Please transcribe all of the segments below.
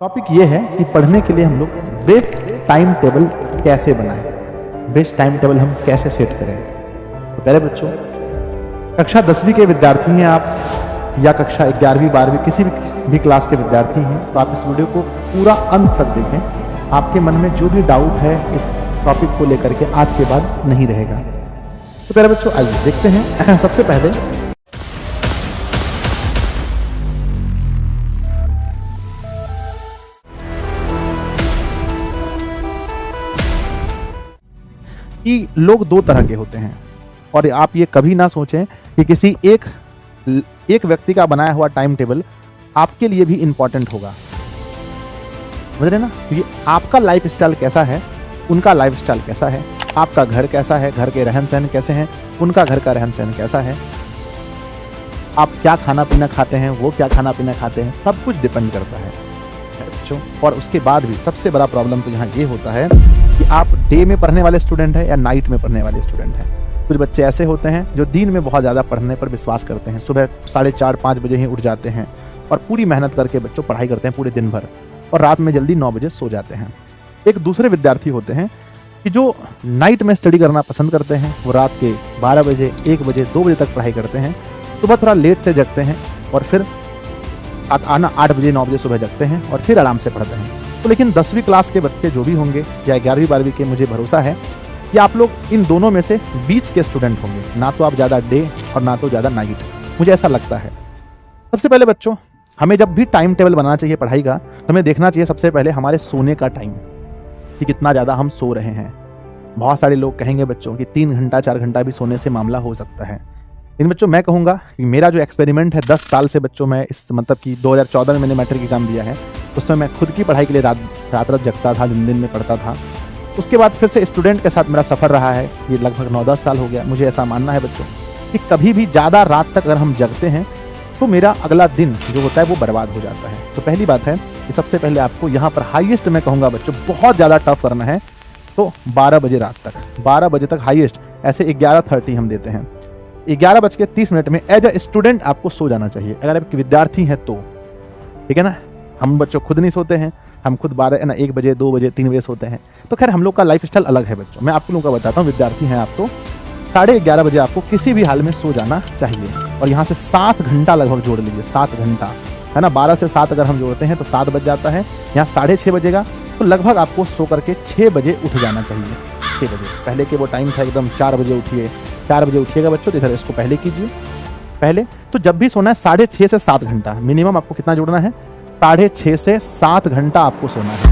Topic ये है कि पढ़ने के लिए हम लोग बेस्ट टाइम टेबल कैसे बनाएं, बेस्ट टाइम टेबल हम कैसे सेट करें। तो पहले बच्चों, कक्षा 10वीं के विद्यार्थी हैं आप या कक्षा 11वीं 12वीं किसी भी क्लास के विद्यार्थी हैं, तो आप इस वीडियो को पूरा अंत तक देखें। आपके मन में जो भी डाउट है इस टॉपिक को लेकर के आज के बाद नहीं रहेगा। तो पहले बच्चों आइए देखते हैं। सबसे पहले कि लोग दो तरह के होते हैं और आप ये कभी ना सोचें कि किसी एक व्यक्ति का बनाया हुआ टाइम टेबल आपके लिए भी इंपॉर्टेंट होगा। समझ रहे ना? क्योंकि आपका लाइफ स्टाइल कैसा है, उनका लाइफ स्टाइल कैसा है, आपका घर कैसा है, घर के रहन सहन कैसे हैं, उनका घर का रहन सहन कैसा है, आप क्या खाना पीना खाते हैं, वो क्या खाना पीना खाते हैं, सब कुछ डिपेंड करता है बच्चों। और उसके बाद भी सबसे बड़ा प्रॉब्लम तो यहाँ ये होता है कि आप डे में पढ़ने वाले स्टूडेंट हैं या नाइट में पढ़ने वाले स्टूडेंट हैं। कुछ बच्चे ऐसे होते हैं जो दिन में बहुत ज़्यादा पढ़ने पर विश्वास करते हैं, सुबह 4:30-5 बजे ही उठ जाते हैं और पूरी मेहनत करके बच्चों पढ़ाई करते हैं पूरे दिन भर और रात में जल्दी 9 बजे सो जाते हैं। एक दूसरे विद्यार्थी होते हैं कि जो नाइट में स्टडी करना पसंद करते हैं, वो रात के 12 बजे 1 बजे 2 बजे तक पढ़ाई करते हैं, सुबह थोड़ा लेट से जगते हैं और फिर 8 बजे 9 बजे सुबह जगते हैं और फिर आराम से पढ़ते हैं। तो लेकिन 10वीं क्लास के बच्चे जो भी होंगे या 11वीं 12वीं के, मुझे भरोसा है कि आप लोग इन दोनों में से बीच के स्टूडेंट होंगे, ना तो आप ज़्यादा डे और ना तो ज़्यादा नाइट, मुझे ऐसा लगता है। सबसे पहले बच्चों, हमें जब भी टाइम टेबल बनाना चाहिए पढ़ाई का, तो हमें देखना चाहिए सबसे पहले हमारे सोने का टाइम कि कितना ज़्यादा हम सो रहे हैं। बहुत सारे लोग कहेंगे बच्चों कि 3 घंटा 4 घंटा भी सोने से मामला हो सकता है। इन बच्चों मैं कहूँगा कि मेरा जो एक्सपेरिमेंट है 10 साल से बच्चों, मैं इस मतलब कि 2014 में मैंने मैट्रिक एग्जाम दिया है, उसमें मैं खुद की पढ़ाई के लिए रात जगता था, दिन में पढ़ता था। उसके बाद फिर से स्टूडेंट के साथ मेरा सफ़र रहा है, ये लगभग 9-10 साल हो गया। मुझे ऐसा मानना है बच्चों कि कभी भी ज़्यादा रात तक अगर हम जगते हैं तो मेरा अगला दिन जो होता है वो बर्बाद हो जाता है। तो पहली बात है कि सबसे पहले आपको यहाँ पर हाईएस्ट मैं कहूँगा बच्चों, बहुत ज़्यादा टफ करना है तो 12 बजे रात तक, 12 बजे तक हाईएस्ट। ऐसे 11:30 हम देते हैं, 11:30 में एज अ स्टूडेंट आपको सो जाना चाहिए अगर आप विद्यार्थी हैं तो, ठीक है ना। हम बच्चों खुद नहीं सोते हैं, हम खुद 1 बजे 2 बजे 3 बजे सोते हैं। तो खैर हम लोग का लाइफ स्टाइल अलग है बच्चों। मैं आप लोगों का बताता हूँ, विद्यार्थी हैं आप तो 11:30 बजे आपको किसी भी हाल में सो जाना चाहिए। और यहाँ से 7 घंटा लगभग जोड़ लीजिए, 7 घंटा है ना। 12 से 7 अगर हम जोड़ते हैं तो 7 बज जाता है, यहाँ 6:30 बजेगा, तो लगभग आपको सो करके 6 बजे उठ जाना चाहिए। 6 बजे पहले के वो टाइम था एकदम 4 बजे उठिए, 4 बजे उठिएगा बच्चों। तो इधर इसको पहले कीजिए, पहले तो जब भी सोना है 6:30 से 7 घंटा मिनिमम आपको कितना जोड़ना है, 6:30 से 7 घंटा आपको सोना है,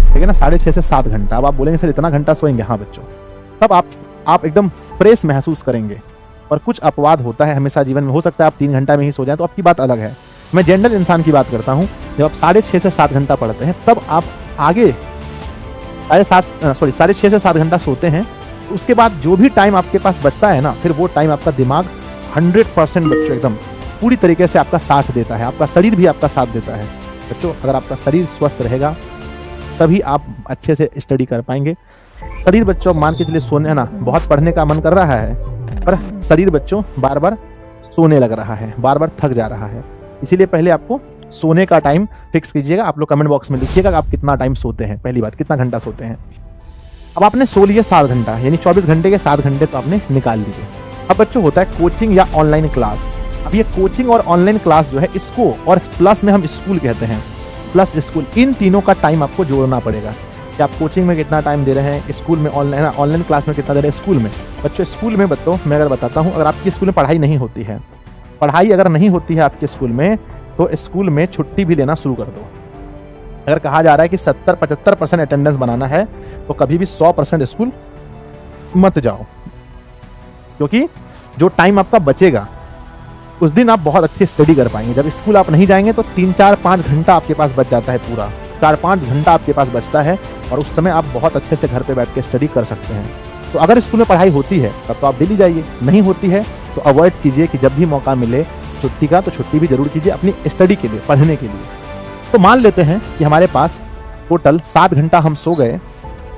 ठीक है ना। 6:30 से 7 घंटा। अब आप बोलेंगे सर इतना घंटा सोएंगे, हाँ बच्चों, तब आप एकदम फ्रेश महसूस करेंगे। और कुछ अपवाद होता है हमेशा जीवन में, हो सकता है आप 3 घंटा में ही सो जाए तो आपकी बात अलग है। मैं जनरल इंसान की बात करता हूँ। जब आप 6:30 से 7 घंटा पढ़ते हैं तब आप आगे 6:30 से 7 घंटा सोते हैं, उसके बाद जो भी टाइम आपके पास बचता है ना, फिर वो टाइम आपका दिमाग 100% बच्चों एकदम पूरी तरीके से आपका साथ देता है, आपका शरीर भी आपका साथ देता है बच्चों। अगर आपका शरीर स्वस्थ रहेगा तभी आप अच्छे से स्टडी कर पाएंगे। शरीर बच्चों मान के चलिए सोने, है ना, बहुत पढ़ने का मन कर रहा है पर शरीर बच्चों बार बार सोने लग रहा है, बार बार थक जा रहा है। इसीलिए पहले आपको सोने का टाइम फिक्स कीजिएगा। आप लोग कमेंट बॉक्स में लिखिएगा कि आप कितना टाइम सोते हैं, पहली बात कितना घंटा सोते हैं। अब आपने सो लिए 7 घंटा, यानी 24 घंटे के 7 घंटे तो आपने निकाल लिए। अब बच्चों होता है कोचिंग या ऑनलाइन क्लास। अब ये कोचिंग और ऑनलाइन क्लास जो है, इसको और प्लस में हम स्कूल कहते हैं, प्लस स्कूल, इन तीनों का टाइम आपको जोड़ना पड़ेगा कि आप कोचिंग में कितना टाइम दे रहे हैं, स्कूल में ऑनलाइन क्लास में कितना दे रहे हैं। स्कूल में बच्चों, स्कूल में बच्चों मैं अगर बताता हूँ, अगर आपकी स्कूल में पढ़ाई नहीं होती है, पढ़ाई अगर नहीं होती है आपके स्कूल में, तो स्कूल में छुट्टी भी लेना शुरू कर दो। अगर कहा जा रहा है कि 70-75% अटेंडेंस बनाना है तो कभी भी 100% स्कूल मत जाओ, क्योंकि जो टाइम आपका बचेगा उस दिन आप बहुत अच्छी स्टडी कर पाएंगे। जब स्कूल आप नहीं जाएंगे तो 3-4-5 घंटा आपके पास बच जाता है, पूरा 4-5 घंटा आपके पास बचता है और उस समय आप बहुत अच्छे से घर पे बैठ के स्टडी कर सकते हैं। तो अगर स्कूल में पढ़ाई होती है तब तो आप डेली जाइए, नहीं होती है तो अवॉइड कीजिए कि जब भी मौका मिले छुट्टी का, तो छुट्टी भी जरूर कीजिए अपनी स्टडी के लिए, पढ़ने के लिए। तो मान लेते हैं कि हमारे पास टोटल 7 घंटा हम सो गए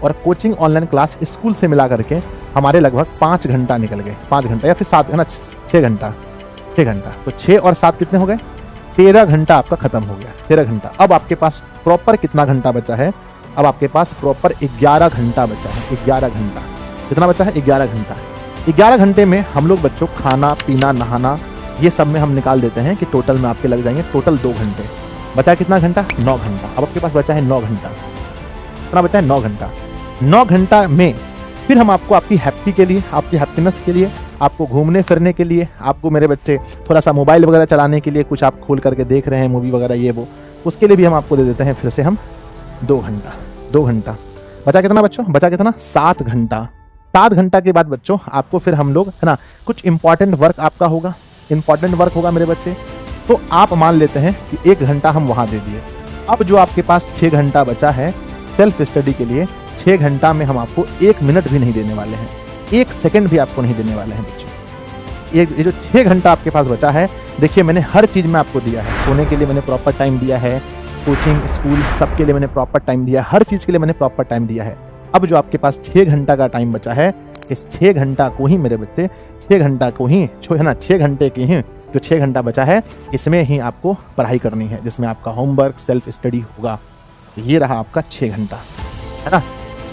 और कोचिंग ऑनलाइन क्लास स्कूल से मिला करके हमारे लगभग 5 घंटा निकल गए, 5 घंटा या फिर 7 है ना, 6 घंटा। तो 6 और 7 कितने हो गए, 13 घंटा आपका खत्म हो गया, 13 घंटा। अब आपके पास प्रॉपर कितना घंटा बचा है? अब आपके पास प्रॉपर 11 घंटा बचा है, 11 घंटा। कितना बचा है? 11 घंटा। 11 घंटे में हम लोग बच्चों खाना पीना नहाना ये सब में हम निकाल देते हैं कि टोटल में आपके लग जाएंगे टोटल 2 घंटे। बचा कितना घंटा? 9 घंटा। अब आपके पास बचा है 9 घंटा। कितना बचा है? 9 घंटा। 9 घंटा में फिर हम आपको आपकी हैप्पी के लिए, आपकी हैप्पीनेस के लिए, आपको घूमने फिरने के लिए, आपको मेरे बच्चे थोड़ा सा मोबाइल वगैरह चलाने के लिए, कुछ आप खोल करके देख रहे हैं मूवी वगैरह ये वो, उसके लिए भी हम आपको दे देते हैं फिर से हम 2 घंटा। 2 घंटा बचा कितना बच्चों? बचा कितना? 7 घंटा। 7 घंटा के बाद बच्चों आपको फिर हम लोग है ना कुछ इंपॉर्टेंट वर्क आपका होगा, इंपॉर्टेंट वर्क होगा मेरे बच्चे। तो आप मान लेते हैं कि 1 घंटा हम वहां दे दिए। अब जो आपके पास 6 घंटा बचा है सेल्फ स्टडी के लिए, 6 घंटा में हम आपको 1 मिनट भी नहीं देने वाले हैं, 1 सेकंड भी आपको नहीं देने वाले हैं बच्चों। ये जो 6 घंटा आपके पास बचा है, देखिए मैंने हर चीज़ में आपको दिया है। सोने के लिए मैंने प्रॉपर टाइम दिया है, कोचिंग स्कूल सबके लिए मैंने प्रॉपर टाइम दिया है, हर चीज़ के लिए मैंने प्रॉपर टाइम दिया है। अब जो आपके पास 6 घंटा का टाइम बचा है, इस 6 घंटा को ही मेरे बच्चे, 6 घंटा को ही है ना, 6 घंटे के ही जो 6 घंटा बचा है इसमें ही आपको पढ़ाई करनी है, जिसमें आपका होमवर्क सेल्फ स्टडी होगा। ये रहा आपका 6 घंटा, है ना।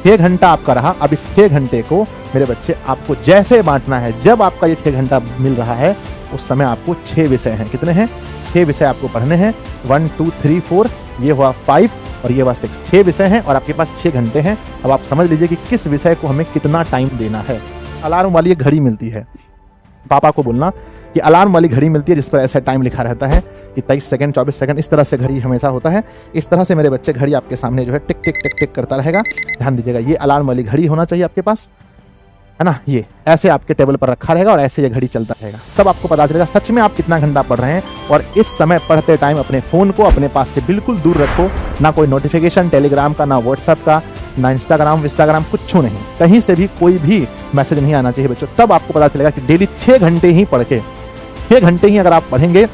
6 घंटा आपका रहा। अब इस 6 घंटे को मेरे बच्चे आपको जैसे बांटना है, जब आपका ये 6 घंटा मिल रहा है उस समय आपको 6 विषय हैं। कितने हैं? 6 विषय आपको पढ़ने हैं। 1 2 3 4, ये हुआ 5 और ये हुआ 6। 6 विषय हैं और आपके पास 6 घंटे हैं। अब आप समझ लीजिए कि किस विषय को हमें कितना टाइम देना है। अलार्म वाली एक घड़ी मिलती है, पापा को बोलना कि अलार्म वाली घड़ी मिलती है जिस पर ऐसा टाइम लिखा रहता है कि 23 सेकंड 24 सेकंड, इस तरह से घड़ी हमेशा होता है। इस तरह से मेरे बच्चे घड़ी आपके सामने जो है टिक टिक टिक टिक करता रहेगा। ध्यान दीजिएगा, ये अलार्म वाली घड़ी होना चाहिए आपके पास, है ना। ये ऐसे आपके टेबल पर रखा रहेगा और ऐसे ये घड़ी चलता रहेगा। तब आपको पता चलेगा सच में आप कितना घंटा पढ़ रहे हैं। और इस समय पढ़ते टाइम अपने फ़ोन को अपने पास से बिल्कुल दूर रखो। ना कोई नोटिफिकेशन टेलीग्राम का, ना व्हाट्सएप का, ना इंस्टाग्राम कुछ नहीं, कहीं से भी कोई भी मैसेज नहीं आना चाहिए बच्चों। तब आपको पता चलेगा कि डेली 6 घंटे ही पढ़ के, 6 घंटे ही अगर आप पढ़ेंगे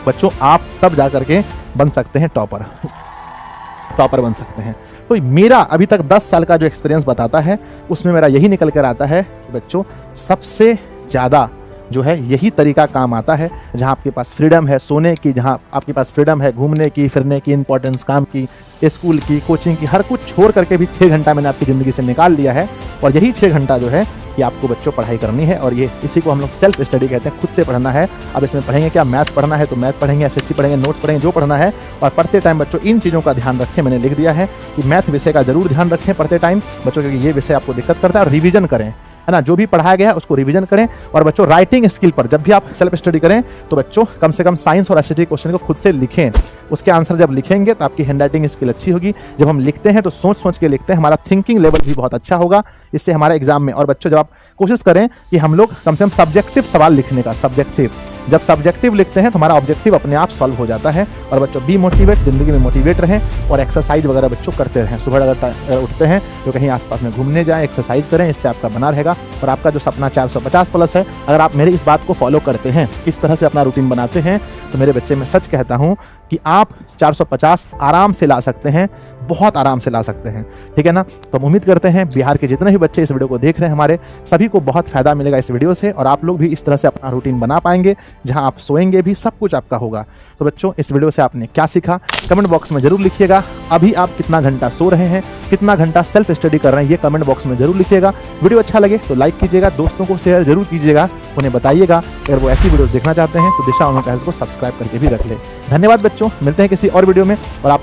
बच्चों, आप तब जा करके बन सकते हैं टॉपर बन सकते हैं। तो मेरा अभी तक 10 साल का जो एक्सपीरियंस बताता है उसमें मेरा यही निकल कर आता है कि बच्चों सबसे ज़्यादा जो है यही तरीका काम आता है जहाँ आपके पास फ्रीडम है सोने की, जहाँ आपके पास फ्रीडम है घूमने की, फिरने की, इंपॉर्टेंस काम की, स्कूल की, कोचिंग की, हर कुछ छोड़ करके भी 6 घंटा मैंने आपकी ज़िंदगी से निकाल लिया है। और यही 6 घंटा जो है कि आपको बच्चों पढ़ाई करनी है। और ये इसी को हम लोग सेल्फ स्टडी कहते हैं, खुद से पढ़ना है। अब इसमें पढ़ेंगे क्या? मैथ पढ़ना है तो मैथ पढ़ेंगे, एसएसटी पढ़ेंगे, नोट्स पढ़ेंगे, जो पढ़ना है। और पढ़ते टाइम बच्चों इन चीज़ों का ध्यान रखें। मैंने लिख दिया है कि मैथ विषय का जरूर ध्यान रखें पढ़ते टाइम बच्चों, क्योंकि ये विषय आपको दिक्कत करता है। और रिवीजन करें, है ना, जो भी पढ़ाया गया है उसको रिवीजन करें। और बच्चों राइटिंग स्किल पर जब भी आप सेल्फ स्टडी करें तो बच्चों कम से कम साइंस और एसएसटी क्वेश्चन को खुद से लिखें। उसके आंसर जब लिखेंगे तो आपकी हैंडराइटिंग स्किल अच्छी होगी। जब हम लिखते हैं तो सोच सोच के लिखते हैं, हमारा थिंकिंग लेवल भी बहुत अच्छा होगा इससे हमारे एग्जाम में। और बच्चों जब आप कोशिश करें कि हम लोग कम से कम सब्जेक्टिव सवाल लिखने का, सब्जेक्टिव, जब सब्जेक्टिव लिखते हैं तो हमारा ऑब्जेक्टिव अपने आप सॉल्व हो जाता है। और बच्चों बी मोटिवेट, जिंदगी में मोटिवेट रहें और एक्सरसाइज वगैरह बच्चों करते रहें। सुबह अगर उठते हैं तो कहीं आसपास में घूमने जाएं, एक्सरसाइज करें, इससे आपका बना रहेगा। और आपका जो सपना 450 प्लस है, अगर आप मेरे इस बात को फॉलो करते हैं, इस तरह से अपना रूटीन बनाते हैं, तो मेरे बच्चे मैं सच कहता हूँ कि आप 450 आराम से ला सकते हैं, बहुत आराम से ला सकते हैं। ठीक है ना। तो हम उम्मीद करते हैं बिहार के जितने भी बच्चे इस वीडियो को देख रहे हैं हमारे सभी को बहुत फायदा मिलेगा इस वीडियो से। और आप लोग भी इस तरह से अपना रूटीन बना पाएंगे जहां आप सोएंगे भी, सब कुछ आपका होगा। तो बच्चों इस वीडियो से आपने क्या सीखा कमेंट बॉक्स में जरूर लिखिएगा। अभी आप कितना घंटा सो रहे हैं, कितना घंटा सेल्फ स्टडी कर रहे हैं, ये कमेंट बॉक्स में जरूर लिखिएगा। वीडियो अच्छा लगे तो लाइक कीजिएगा, दोस्तों को शेयर जरूर कीजिएगा, उन्हें बताइएगा। अगर वो ऐसी वीडियोस देखना चाहते हैं तो दिशा ऑनलाइन क्लासेस को सब्सक्राइब करके भी रख ले। धन्यवाद बच्चों, मिलते हैं किसी और वीडियो में। और आप